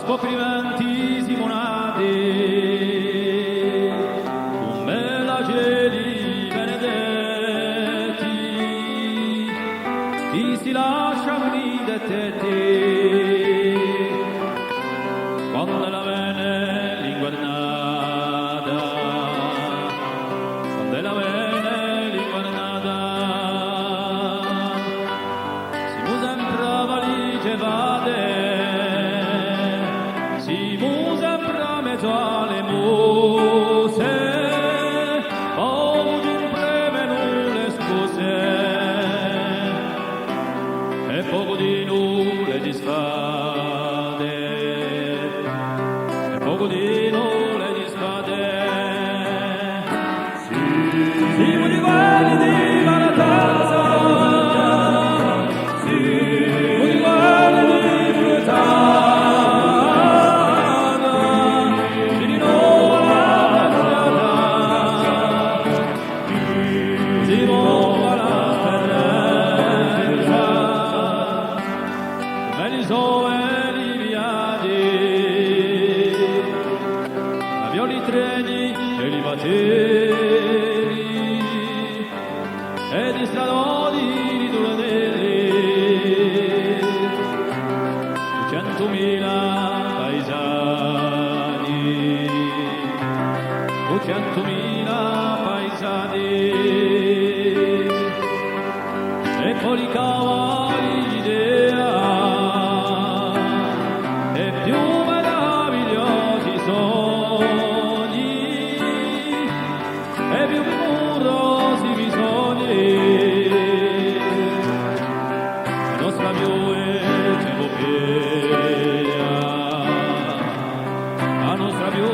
scoprimenti simonati, con bella cieli benedetti, chi si lascia unire a te, quando la vene lingua nata, quando la vene lingua nata, si mu sempre valigia vade, si mu sempre mezzo alle muse, o sempre menu le scuse, e poco di nulle disfade, e poco di nulle disfade. Siamo di quelli di Malatanza, siamo di quelli di Fruitana, di nuovo la strada, di nuovo la speranza, belli sono i viaggi, avioli i treni e i bateri, ed i stradoni di Duranelli, 200.000 paesani, 200.000 paesani, e poi i cavalli d'idea, e più meravigliosi sogni, e più amorosi bisogni, la nostra più è europea, la nostra più